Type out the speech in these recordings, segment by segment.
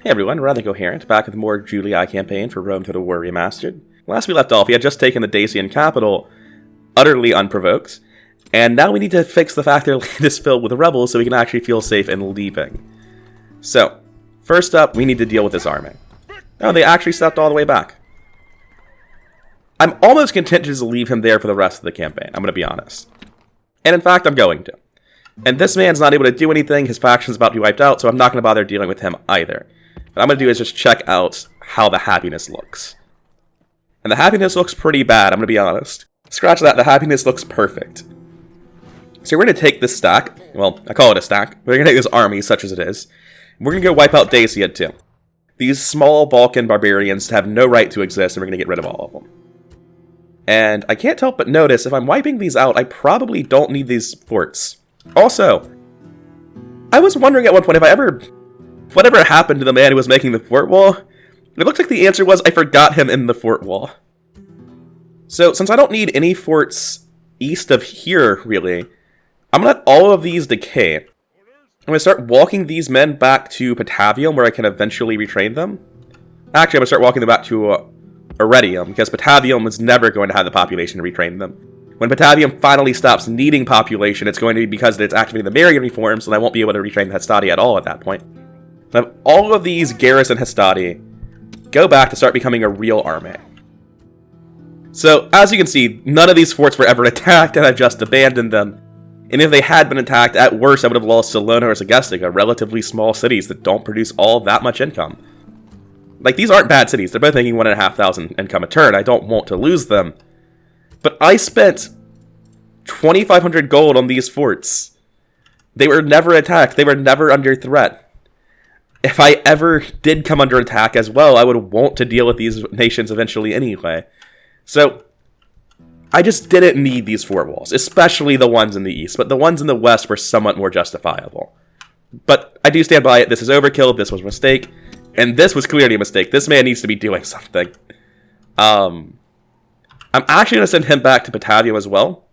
Hey everyone, we're on Incoherent, back with more Julii Campaign for Rome Total War Remastered. Last we left off, we had just taken the Dacian capital, utterly unprovoked, and now we need to fix the fact their land is filled with rebels so we can actually feel safe in leaving. So, first up, we need to deal with this army. Oh, they actually stepped all the way back. I'm almost content to just leave him there for the rest of the campaign, I'm going to be honest. And in fact, I'm going to. And this man's not able to do anything, his faction's about to be wiped out, so I'm not going to bother dealing with him either. What I'm going to do is just check out how the happiness looks. And the happiness looks pretty bad, I'm going to be honest. Scratch that, the happiness looks perfect. So we're going to take this stack, well, I call it a stack, we're going to take this army, such as it is, and we're going to go wipe out Dacia too. These small Balkan barbarians have no right to exist, and we're going to get rid of all of them. And I can't help but notice, if I'm wiping these out, I probably don't need these forts. Also, I was wondering at one point if whatever happened to the man who was making the fort wall. It looked like the answer was I forgot him in the fort wall. So, since I don't need any forts east of here, really, I'm going to let all of these decay. I'm going to start walking these men back to Patavium, where I can eventually retrain them. Actually, I'm going to start walking them back to Arretium, because Patavium is never going to have the population to retrain them. When Patavium finally stops needing population, it's going to be because it's activating the Marian reforms, and I won't be able to retrain the Hastati at all at that point. So I have all of these garrison Hastati go back to start becoming a real army. So, as you can see, none of these forts were ever attacked, and I've just abandoned them. And if they had been attacked, at worst I would have lost Salona or Segestica, relatively small cities that don't produce all that much income. Like, these aren't bad cities, they're both making 1,500 income a turn, I don't want to lose them. But I spent 2,500 gold on these forts. They were never attacked, they were never under threat. If I ever did come under attack as well, I would want to deal with these nations eventually anyway. So, I just didn't need these fort walls, especially the ones in the east, but the ones in the west were somewhat more justifiable. But I do stand by it, this is overkill, this was a mistake, and this was clearly a mistake. This man needs to be doing something. I'm actually going to send him back to Patavium as well.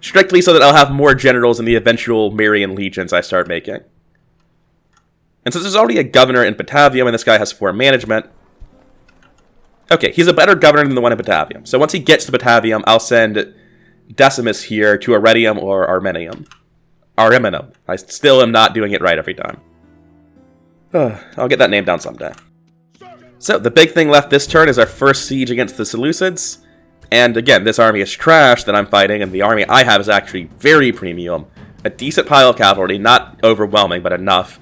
Strictly so that I'll have more generals in the eventual Marian legions I start making. And since there's already a governor in Patavium and this guy has 4 management... Okay, he's a better governor than the one in Patavium. So once he gets to Patavium, I'll send Decimus here to Arretium or Armenium. Ariminum. I still am not doing it right every time. I'll get that name down someday. So, the big thing left this turn is our first siege against the Seleucids. And again, this army is trash that I'm fighting, and the army I have is actually very premium. A decent pile of cavalry, not overwhelming, but enough.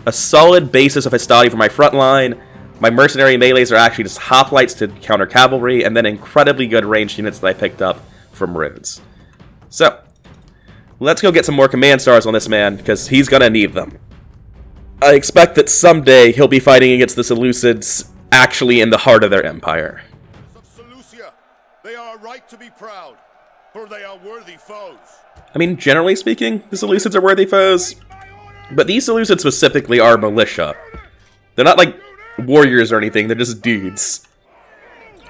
A solid basis of Hastati for my front line. My mercenary melees are actually just hoplites to counter cavalry, and then incredibly good ranged units that I picked up from roads. So, let's go get some more command stars on this man, because he's gonna need them. I expect that someday he'll be fighting against the Seleucids actually in the heart of their empire. Of Seleucia, they are right to be proud, for they are worthy foes. I mean, generally speaking, the Seleucids are worthy foes, but these Seleucids specifically are militia. They're not like warriors or anything, they're just dudes.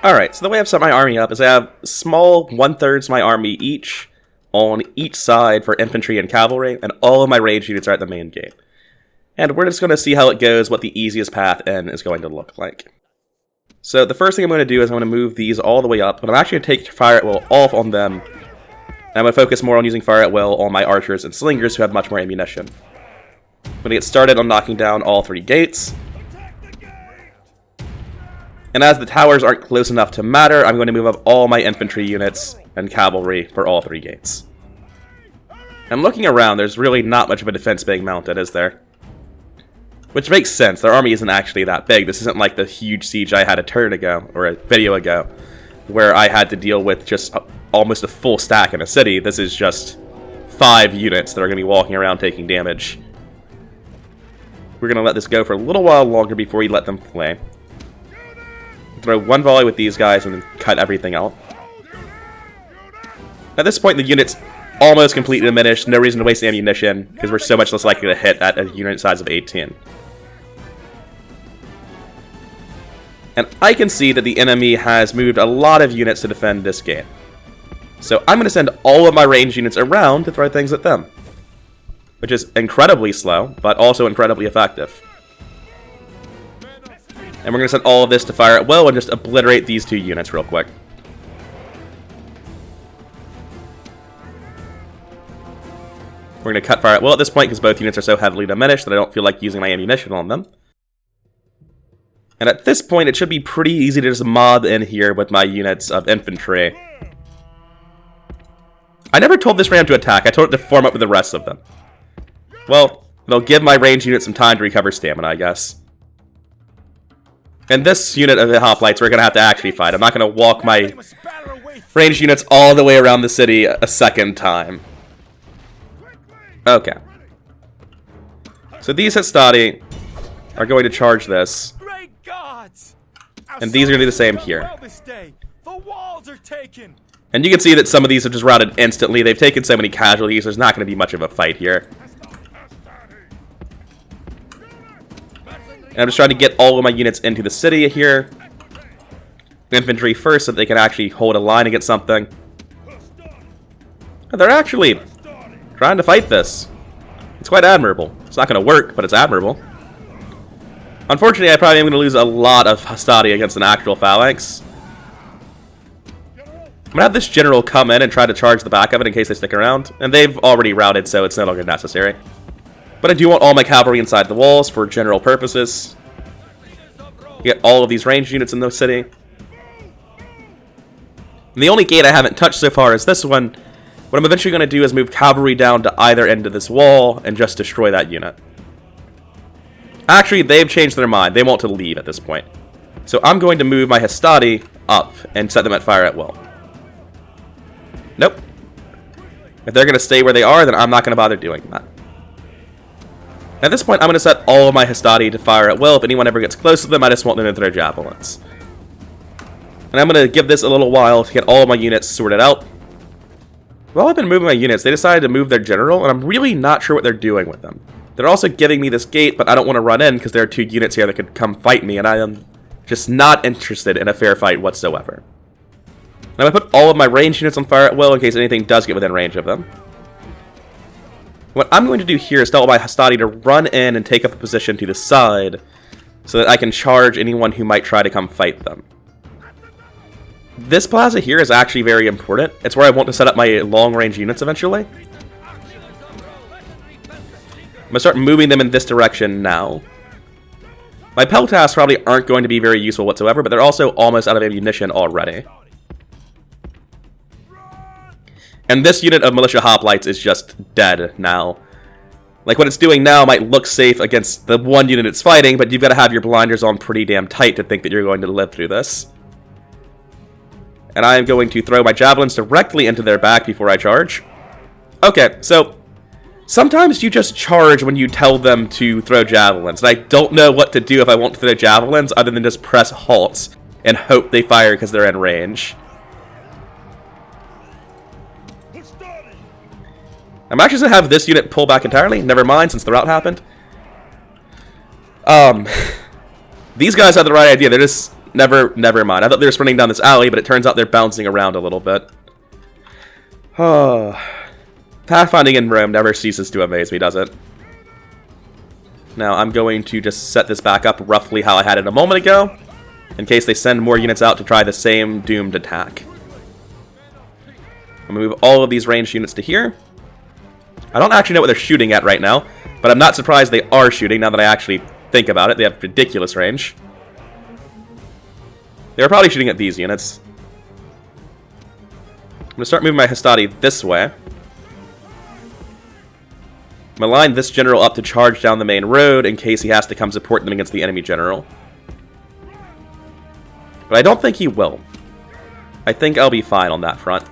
Alright, so the way I've set my army up is I have small 1/3 my army each on each side for infantry and cavalry, and all of my ranged units are at the main gate. And we're just going to see how it goes, what the easiest path in is going to look like. So the first thing I'm going to do is I'm going to move these all the way up, but I'm actually going to take fire at will off on them. And I'm going to focus more on using fire at will on my archers and slingers who have much more ammunition. I'm going to get started on knocking down all 3 gates. And as the towers aren't close enough to matter, I'm going to move up all my infantry units and cavalry for all 3 gates. I'm looking around, there's really not much of a defense being mounted, is there? Which makes sense, their army isn't actually that big. This isn't like the huge siege I had a turn ago, or a video ago, where I had to deal with just almost a full stack in a city. This is just 5 units that are going to be walking around taking damage. We're going to let this go for a little while longer before we let them flee. Throw 1 volley with these guys and then cut everything out. At this point, the unit's almost completely diminished. No reason to waste ammunition, because we're so much less likely to hit at a unit size of 18. And I can see that the enemy has moved a lot of units to defend this gate. So I'm going to send all of my ranged units around to throw things at them. Which is incredibly slow, but also incredibly effective. And we're going to send all of this to fire at will and just obliterate these 2 units real quick. We're going to cut fire at will at this point because both units are so heavily diminished that I don't feel like using my ammunition on them. And at this point, it should be pretty easy to just mob in here with my units of infantry. I never told this ram to attack. I told it to form up with the rest of them. Well, it'll give my ranged unit some time to recover stamina, I guess. And this unit of the hoplites, we're going to have to actually fight. I'm not going to walk my ranged units all the way around the city a second time. Okay. So these Hastati are going to charge this. And these are going to do the same here. And you can see that some of these have just routed instantly. They've taken so many casualties, there's not going to be much of a fight here. And I'm just trying to get all of my units into the city here. Infantry first so that they can actually hold a line against something. And they're actually trying to fight this. It's quite admirable. It's not going to work, but it's admirable. Unfortunately, I probably am going to lose a lot of Hastati against an actual phalanx. I'm going to have this general come in and try to charge the back of it in case they stick around. And they've already routed, so it's no longer necessary. But I do want all my cavalry inside the walls for general purposes. Get all of these ranged units in the city. And the only gate I haven't touched so far is this one. What I'm eventually going to do is move cavalry down to either end of this wall and just destroy that unit. Actually, they've changed their mind. They want to leave at this point. So I'm going to move my Hastati up and set them at fire at will. Nope. If they're going to stay where they are, then I'm not going to bother doing that. At this point, I'm going to set all of my Hastati to fire at will. If anyone ever gets close to them, I just want them to throw javelins. And I'm going to give this a little while to get all of my units sorted out. While I've been moving my units, they decided to move their general, and I'm really not sure what they're doing with them. They're also giving me this gate, but I don't want to run in because there are 2 units here that could come fight me, and I am just not interested in a fair fight whatsoever. Now I put all of my ranged units on fire at will in case anything does get within range of them. What I'm going to do here is tell my Hastati to run in and take up a position to the side so that I can charge anyone who might try to come fight them. This plaza here is actually very important. It's where I want to set up my long-range units eventually. I'm going to start moving them in this direction now. My peltasts probably aren't going to be very useful whatsoever, but they're also almost out of ammunition already. And this unit of militia hoplites is just dead now. Like, what it's doing now might look safe against the one unit it's fighting, but you've got to have your blinders on pretty damn tight to think that you're going to live through this. And I am going to throw my javelins directly into their back before I charge. Okay, so sometimes you just charge when you tell them to throw javelins. And I don't know what to do if I want to throw javelins other than just press halt and hope they fire because they're in range. I'm actually going to have this unit pull back entirely. Never mind, since the rout happened. These guys had the right idea. They're just... Never mind. I thought they were sprinting down this alley, but it turns out they're bouncing around a little bit. Oh. Pathfinding in Rome never ceases to amaze me, does it? Now, I'm going to just set this back up roughly how I had it a moment ago, in case they send more units out to try the same doomed attack. I'm going to move all of these ranged units to here. I don't actually know what they're shooting at right now, but I'm not surprised they are shooting now that I actually think about it. They have ridiculous range. They were probably shooting at these units. I'm going to start moving my Hastati this way. I'm going to line this general up to charge down the main road in case he has to come support them against the enemy general. But I don't think he will. I think I'll be fine on that front.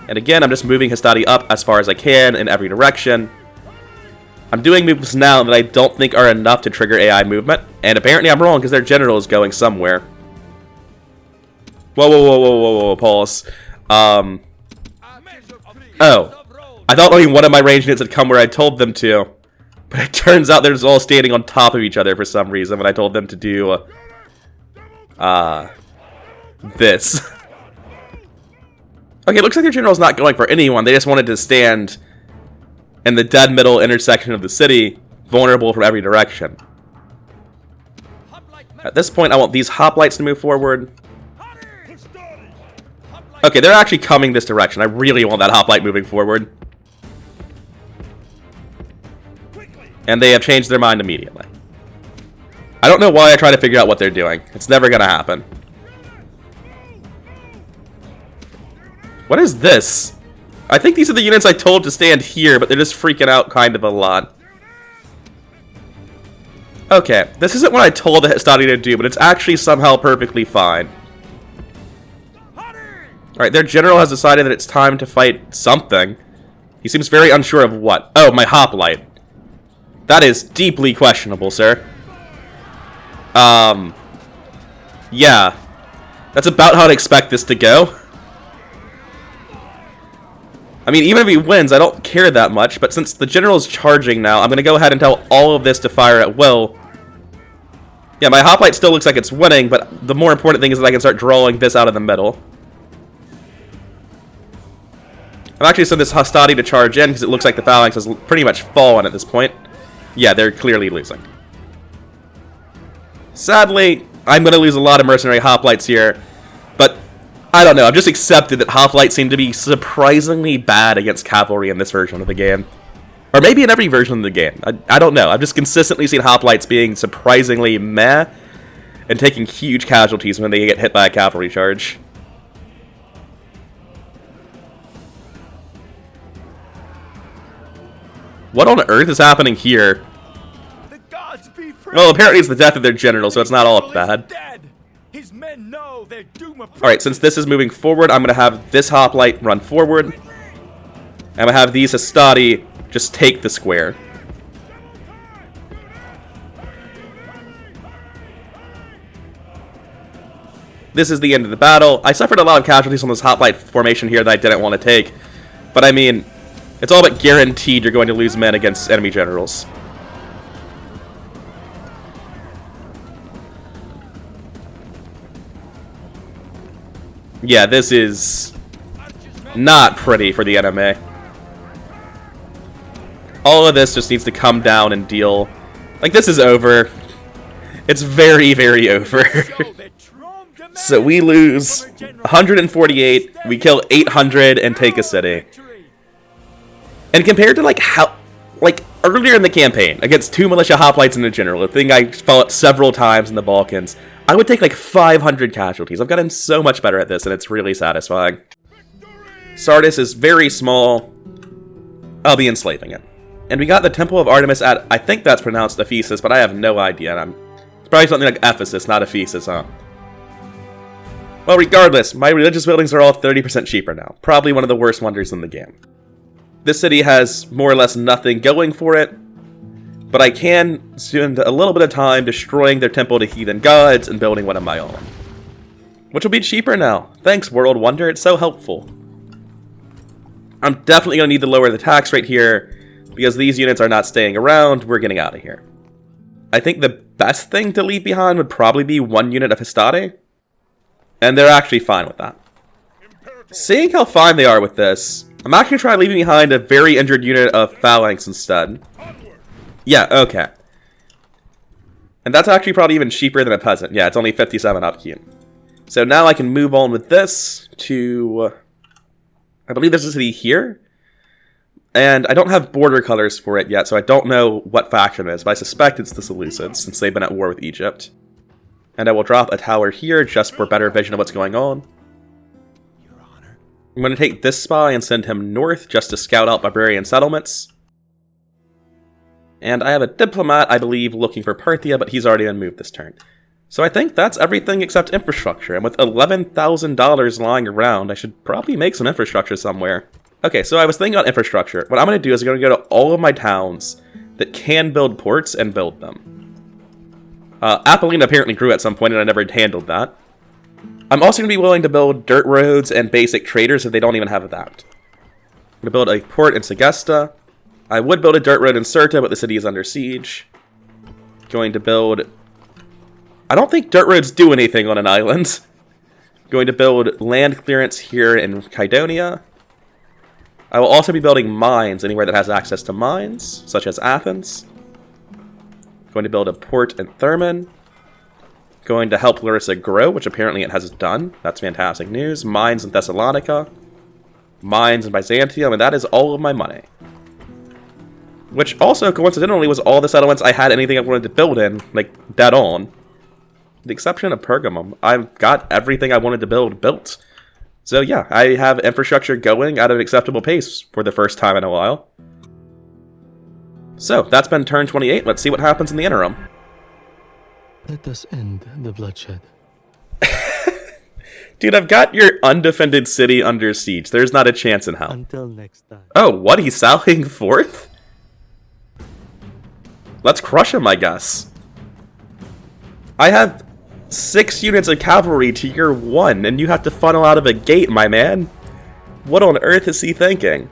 And again, I'm just moving Hastati up as far as I can in every direction. I'm doing moves now that I don't think are enough to trigger AI movement. And apparently I'm wrong because their general is going somewhere. Whoa, pause. Oh. I thought only one of my ranged units had come where I told them to. But it turns out they're just all standing on top of each other for some reason when I told them to do... this. Okay, it looks like their general's not going for anyone. They just wanted to stand in the dead middle intersection of the city, vulnerable from every direction. At this point, I want these hoplites to move forward. Okay, they're actually coming this direction. I really want that hoplite moving forward. And they have changed their mind immediately. I don't know why I try to figure out what they're doing. It's never gonna happen. What is this? I think these are the units I told to stand here, but they're just freaking out kind of a lot. Okay, this isn't what I told the Hastati to do, but it's actually somehow perfectly fine. Alright, their general has decided that it's time to fight something. He seems very unsure of what. Oh, my hoplite. That is deeply questionable, sir. Yeah. That's about how I'd expect this to go. I mean, even if he wins, I don't care that much, but since the general's charging now, I'm going to go ahead and tell all of this to fire at will. Yeah, my hoplite still looks like it's winning, but the more important thing is that I can start drawing this out of the middle. I've actually sent this Hastati to charge in, because it looks like the phalanx has pretty much fallen at this point. Yeah, they're clearly losing. Sadly, I'm going to lose a lot of mercenary hoplites here, but I don't know, I've just accepted that hoplites seem to be surprisingly bad against cavalry in this version of the game. Or maybe in every version of the game. I don't know. I've just consistently seen hoplites being surprisingly meh and taking huge casualties when they get hit by a cavalry charge. What on earth is happening here? Well, apparently it's the death of their general, so it's not all bad. Alright, since this is moving forward, I'm going to have this hoplite run forward. I'm going to have these Hastati just take the square. This is the end of the battle. I suffered a lot of casualties on this hoplite formation here that I didn't want to take. But I mean, it's all but guaranteed you're going to lose men against enemy generals. Yeah, this is not pretty for the enemy. All of this just needs to come down and deal. Like, this is over. It's very, very over. So we lose 148, we kill 800 and take a city. And compared to like earlier in the campaign, against 2 militia hoplites and a general, a thing I fought several times in the Balkans, I would take like 500 casualties. I've gotten so much better at this, and it's really satisfying. Sardis is very small. I'll be enslaving it. And we got the Temple of Artemis at, I think that's pronounced Ephesus, but I have no idea. It's probably something like Ephesus, not Ephesus, huh? Well, regardless, my religious buildings are all 30% cheaper now. Probably one of the worst wonders in the game. This city has more or less nothing going for it, but I can spend a little bit of time destroying their temple to heathen gods and building one of my own. Which will be cheaper now. Thanks, World Wonder, it's so helpful. I'm definitely going to need to lower the tax rate here, because these units are not staying around, we're getting out of here. I think the best thing to leave behind would probably be 1 unit of Hastati, and they're actually fine with that. Seeing how fine they are with this, I'm actually trying leaving behind a very injured unit of phalanx instead. Yeah, okay. And that's actually probably even cheaper than a peasant. Yeah, it's only 57 upkeep. So now I can move on with this to, I believe there's a city here. And I don't have border colors for it yet, so I don't know what faction it is, but I suspect it's the Seleucids, since they've been at war with Egypt. And I will drop a tower here just for better vision of what's going on. I'm going to take this spy and send him north just to scout out barbarian settlements. And I have a diplomat, I believe, looking for Parthia, but he's already been moved this turn. So I think that's everything except infrastructure, and with $11,000 lying around, I should probably make some infrastructure somewhere. Okay, so I was thinking about infrastructure. What I'm going to do is I'm going to go to all of my towns that can build ports and build them. Apollina apparently grew at some point, and I never handled that. I'm also going to be willing to build dirt roads and basic traders if they don't even have that. I'm going to build a port in Segesta. I would build a dirt road in Cirta, but the city is under siege. Going to build... I don't think dirt roads do anything on an island. Going to build land clearance here in Kydonia. I will also be building mines anywhere that has access to mines, such as Athens. Going to build a port in Thermon. Going to help Larissa grow, which apparently it has done. That's fantastic news. Mines in Thessalonica. Mines in Byzantium, and that is all of my money. Which also, coincidentally, was all the settlements I had anything I wanted to build in, like, dead on. With the exception of Pergamum, I've got everything I wanted to build built. So yeah, I have infrastructure going at an acceptable pace for the first time in a while. So, that's been turn 28. Let's see what happens in the interim. Let us end the bloodshed. Dude, I've got your undefended city under siege. There's not a chance in hell. Until next time. Oh, what? He's sallying forth? Let's crush him, I guess. I have 6 units of cavalry to your 1, and you have to funnel out of a gate, my man. What on earth is he thinking?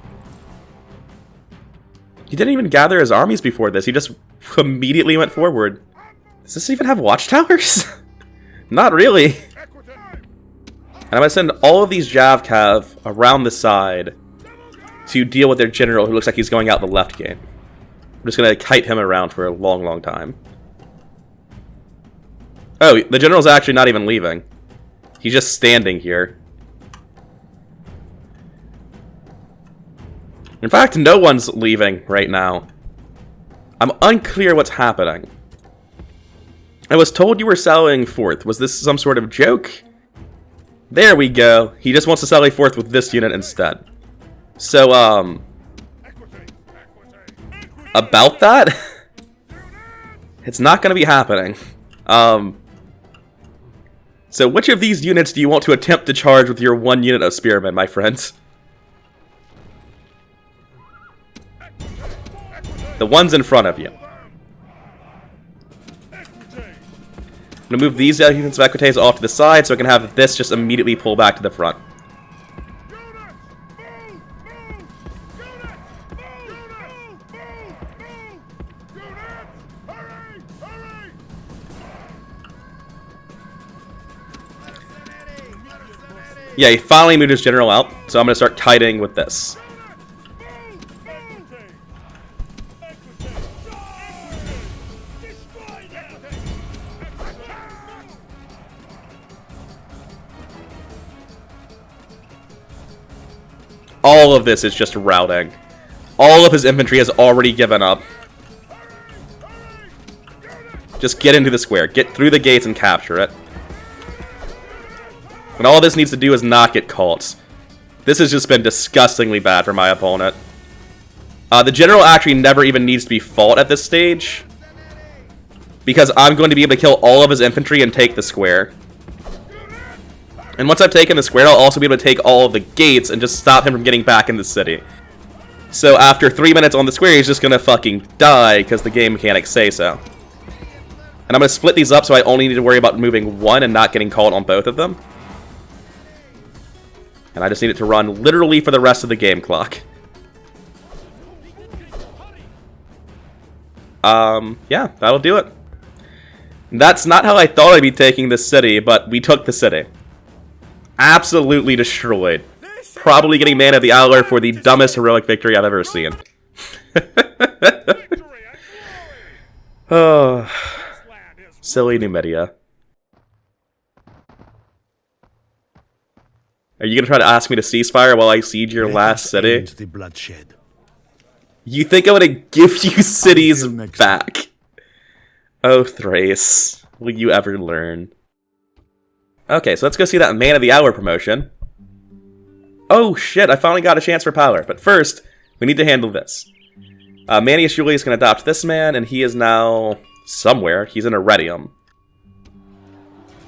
He didn't even gather his armies before this. He just immediately went forward. Does this even have watchtowers? Not really. And I'm going to send all of these Javcav around the side to deal with their general who looks like he's going out the left gate. I'm just going to kite him around for a long, long time. Oh, the general's actually not even leaving. He's just standing here. In fact, no one's leaving right now. I'm unclear what's happening. I was told you were sallying forth. Was this some sort of joke? There we go. He just wants to sally forth with this unit instead. So, about that? It's not going to be happening. So which of these units do you want to attempt to charge with your 1 unit of spearmen, my friends? The ones in front of you. I'm going to move these units of equites off to the side so I can have this just immediately pull back to the front. Yeah, he finally moved his general out, so I'm going to start kiting with this. All of this is just routing. All of his infantry has already given up. Just get into the square. Get through the gates and capture it. And all this needs to do is not get caught. This has just been disgustingly bad for my opponent. The general actually never even needs to be fought at this stage, because I'm going to be able to kill all of his infantry and take the square. And once I've taken the square, I'll also be able to take all of the gates and just stop him from getting back in the city. So after 3 minutes on the square, he's just gonna fucking die because the game mechanics say so. And I'm gonna split these up so I only need to worry about moving 1 and not getting caught on both of them. And I just need it to run literally for the rest of the game clock. Yeah, that'll do it. That's not how I thought I'd be taking this city, but we took the city. Absolutely destroyed. Probably getting Man of the Hour for the dumbest heroic victory I've ever seen. Oh, silly Numidia. Are you gonna try to ask me to ceasefire while I siege your last city? The bloodshed. You think I'm gonna give you cities back? Oh, Thrace. Will you ever learn? Okay, so let's go see that Man of the Hour promotion. Oh shit, I finally got a chance for power. But first, we need to handle this. Manius Julius can adopt this man, and he is now somewhere. He's in Iridium.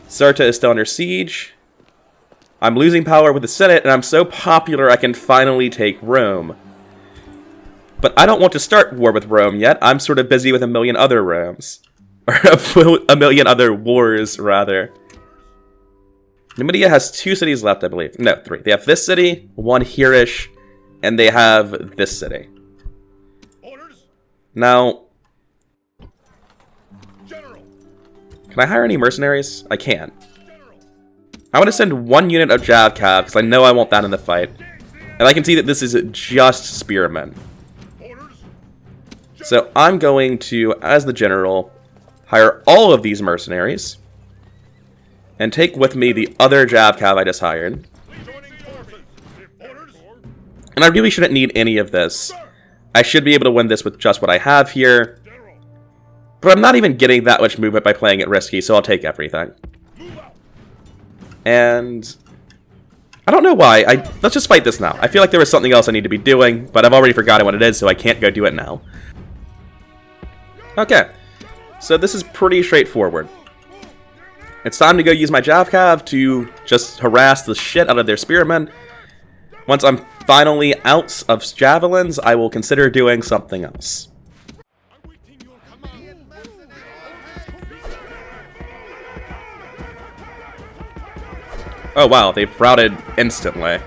Cirta is still under siege. I'm losing power with the Senate, and I'm so popular I can finally take Rome. But I don't want to start war with Rome yet. I'm sort of busy with a million other Romes. Or a million other wars, rather. Numidia has 2 cities left, I believe. No, 3. They have this city, 1 here-ish, and they have this city. Now, can I hire any mercenaries? I can. I want to send 1 unit of Javcav, because I know I want that in the fight. And I can see that this is just spearmen. So I'm going to, as the general, hire all of these mercenaries. and take with me the other Jav Cav I just hired. And I really shouldn't need any of this. I should be able to win this with just what I have here. But I'm not even getting that much movement by playing it risky, so I'll take everything. And I don't know why. Let's just fight this now. I feel like there was something else I need to be doing, but I've already forgotten what it is, so I can't go do it now. Okay, so this is pretty straightforward. It's time to go use my Jav Cav to just harass the shit out of their spearmen. Once I'm finally out of javelins, I will consider doing something else. Oh wow, they've routed instantly.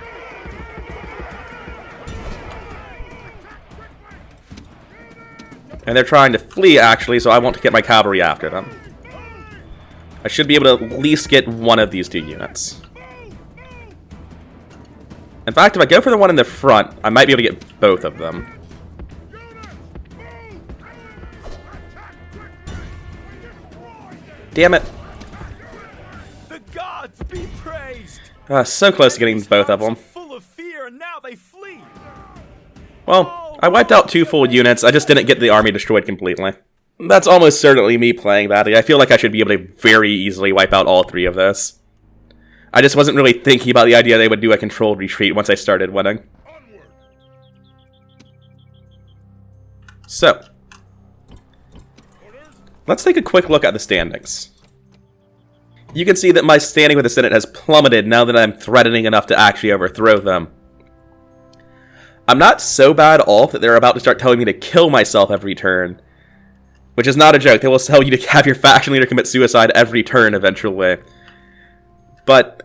And they're trying to flee, actually, so I want to get my cavalry after them. I should be able to at least get one of these 2 units. In fact, if I go for the one in the front, I might be able to get both of them. Damn it. The gods be praised. So close to getting both of them. Full of fear, and now they flee. Well, I wiped out 2 full units, I just didn't get the army destroyed completely. That's almost certainly me playing badly. I feel like I should be able to very easily wipe out all 3 of this. I just wasn't really thinking about the idea they would do a controlled retreat once I started winning. So, let's take a quick look at the standings. You can see that my standing with the Senate has plummeted now that I'm threatening enough to actually overthrow them. I'm not so bad off that they're about to start telling me to kill myself every turn. Which is not a joke. They will tell you to have your faction leader commit suicide every turn eventually. But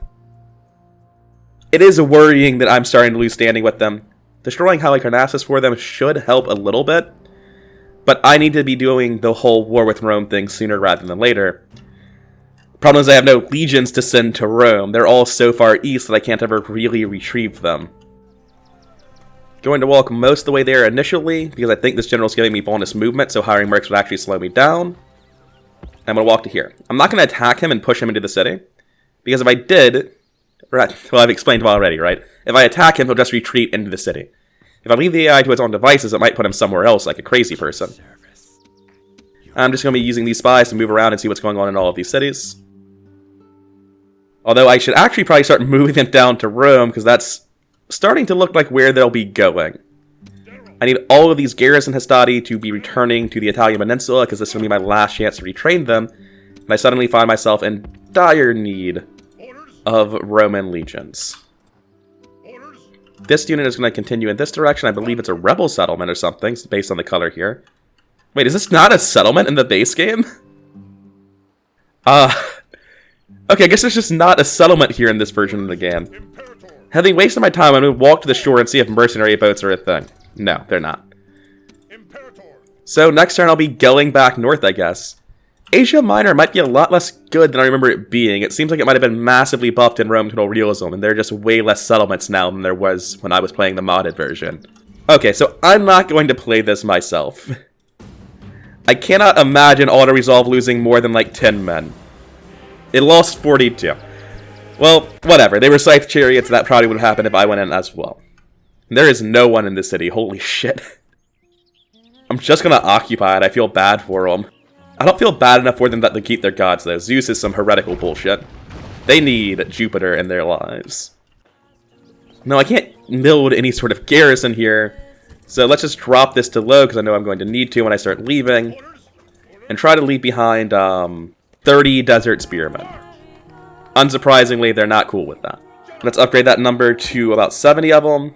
it is worrying that I'm starting to lose standing with them. Destroying Halicarnassus for them should help a little bit. But I need to be doing the whole war with Rome thing sooner rather than later. Problem is I have no legions to send to Rome. They're all so far east that I can't ever really retrieve them. Going to walk most of the way there initially, because I think this general's giving me bonus movement, so hiring mercs would actually slow me down. I'm going to walk to here. I'm not going to attack him and push him into the city, because if I did, right, well, I've explained it already, right? If I attack him, he'll just retreat into the city. If I leave the AI to its own devices, it might put him somewhere else, like a crazy person. I'm just going to be using these spies to move around and see what's going on in all of these cities. Although I should actually probably start moving them down to Rome, because that's starting to look like where they'll be going. I need all of these garrison hastati to be returning to the Italian peninsula, because this is going to be my last chance to retrain them, and I suddenly find myself in dire need of Roman legions. This unit is going to continue in this direction. I believe it's a rebel settlement or something, based on the color here. Wait, is this not a settlement in the base game? Okay, I guess there's just not a settlement here in this version of the game. Having wasted my time, I'm going to walk to the shore and see if mercenary boats are a thing. No, they're not. So next turn I'll be going back north, I guess. Asia Minor might be a lot less good than I remember it being. It seems like it might have been massively buffed in Rome Total Realism, and there are just way less settlements now than there was when I was playing the modded version. Okay, so I'm not going to play this myself. I cannot imagine Auto Resolve losing more than like 10 men. It lost 42. Well, whatever. They were Scythe Chariots, that probably would have happened if I went in as well. And there is no one in this city, holy shit. I'm just gonna occupy it, I feel bad for them. I don't feel bad enough for them that they keep their gods, though. Zeus is some heretical bullshit. They need Jupiter in their lives. No, I can't build any sort of garrison here. So let's just drop this to low, because I know I'm going to need to when I start leaving. And try to leave behind 30 desert spearmen. Unsurprisingly, they're not cool with that. Let's upgrade that number to about 70 of them.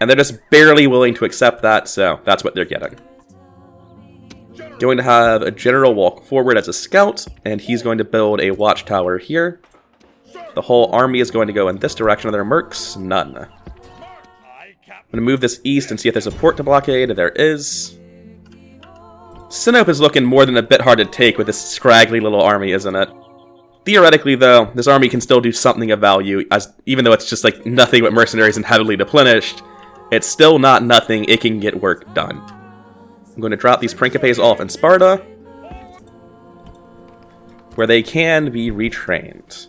And they're just barely willing to accept that, so that's what they're getting. Going to have a general walk forward as a scout, and he's going to build a watchtower here. The whole army is going to go in this direction. Are there mercs? None. I'm going to move this east and see if there's a port to blockade. There is. Sinope is looking more than a bit hard to take with this scraggly little army, isn't it? Theoretically, though, this army can still do something of value, as even though it's just like nothing but mercenaries and heavily deplenished, it's still not nothing, it can get work done. I'm going to drop these Principes off in Sparta. where they can be retrained.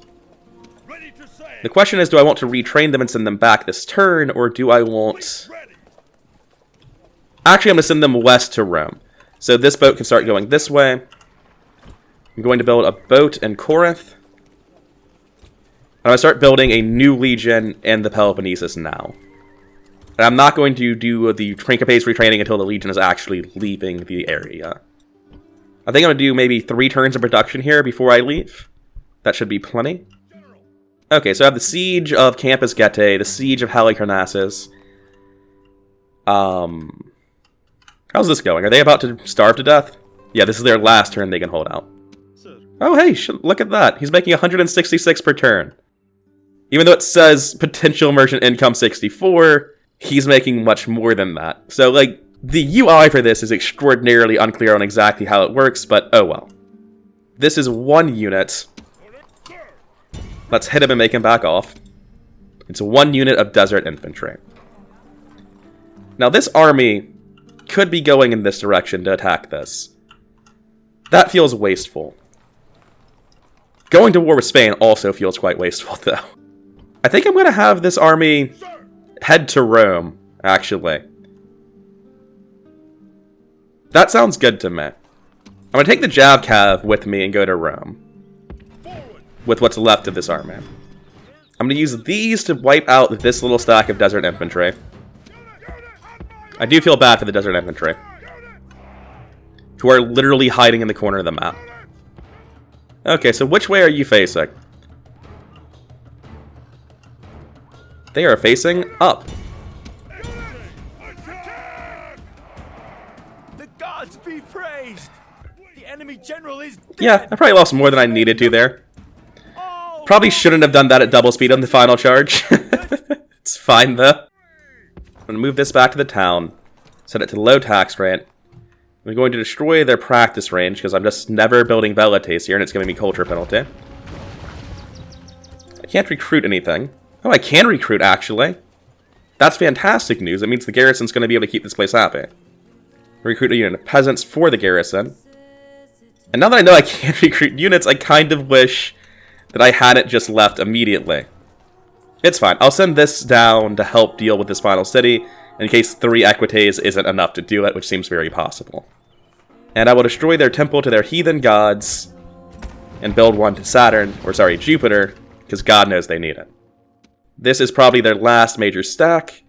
Ready to sail. The question is, do I want to retrain them and send them back this turn, or do I want... Ready. Actually, I'm going to send them west to Rome. So this boat can start going this way. I'm going to build a boat in Corinth. I'm going to start building a new legion in the Peloponnesus now. And I'm not going to do the Trincopace retraining until the legion is actually leaving the area. I think I'm going to do maybe 3 turns of production here before I leave. That should be plenty. Okay, so I have the Siege of Campus Getae, the Siege of Halicarnassus. How's this going? Are they about to starve to death? Yeah, this is their last turn they can hold out. Oh, hey, look at that. He's making 166 per turn. Even though it says potential merchant income 64, he's making much more than that. So, like, the UI for this is extraordinarily unclear on exactly how it works, but oh well. This is 1 unit. Let's hit him and make him back off. It's 1 unit of desert infantry. Now, this army could be going in this direction to attack this. That feels wasteful. Going to war with Spain also feels quite wasteful, though. I think I'm going to have this army head to Rome, actually. That sounds good to me. I'm going to take the Jav Cav with me and go to Rome. With what's left of this army. I'm going to use these to wipe out this little stack of desert infantry. I do feel bad for the desert infantry, who are literally hiding in the corner of the map. Okay, so which way are you facing? They are facing up. The gods be praised! The enemy general is dead! Yeah, I probably lost more than I needed to there. Probably shouldn't have done that at double speed on the final charge. It's fine, though. I'm going to move this back to the town. Set it to low tax rate. I'm going to destroy their practice range, because I'm just never building velites here, and it's giving me culture penalty. I can't recruit anything. Oh, I can recruit, actually. That's fantastic news. It means the garrison's going to be able to keep this place happy. Recruit a unit of peasants for the garrison. And now that I know I can't recruit units, I kind of wish that I hadn't just left immediately. It's fine. I'll send this down to help deal with this final city, in case 3 equites isn't enough to do it, which seems very possible. And I will destroy their temple to their heathen gods, and build one to Saturn, or sorry, Jupiter, because God knows they need it. This is probably their last major stack,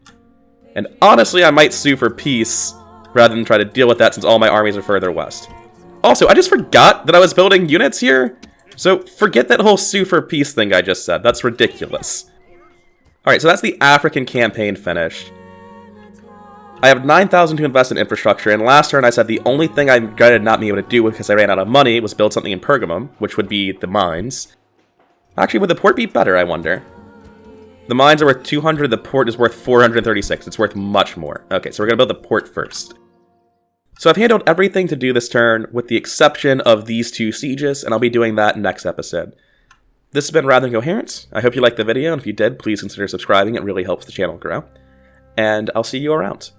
and honestly I might sue for peace, rather than try to deal with that since all my armies are further west. Also, I just forgot that I was building units here, so forget that whole sue for peace thing I just said. That's ridiculous. Alright, so that's the African campaign finished. I have 9,000 to invest in infrastructure, and last turn I said the only thing I'm gonna not be able to do because I ran out of money was build something in Pergamum, which would be the mines. Actually, would the port be better, I wonder? The mines are worth 200, the port is worth 436. It's worth much more. Okay, so we're gonna build the port first. So I've handled everything to do this turn, with the exception of these 2 sieges, and I'll be doing that next episode. This has been Rather Incoherent. I hope you liked the video, and if you did, please consider subscribing. It really helps the channel grow. And I'll see you around.